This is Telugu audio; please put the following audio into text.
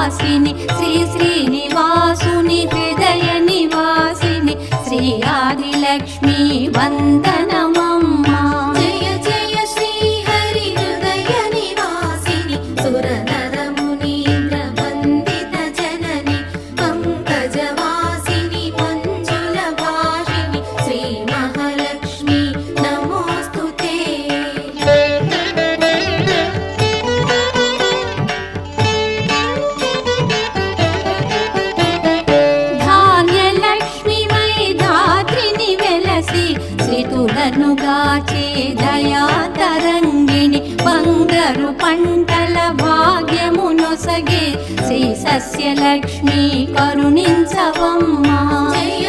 వాసిని శ్రీ శ్రీనివాసుని హృదయ నివాసిని శ్రీ ఆదిలక్ష్మి వందనమమ్మా. జయ జయ శ్రీ హరి హృదయ నివాసిని సుర నర మునీంద్ర వందిత జనని పంకజవాసిని మంజుల భాషిని శ్రీ మహాలక్ష్మి నమోస్తుతే. ధాన్యలక్ష్మివై ధాత్రిని వెలసి శ్రీతులను గాచే దయా తరంగిణి బంగారు పంటల భాగ్యమునొసగే శ్రీ సస్యలక్ష్మి కరుణించవమ్మా. జయ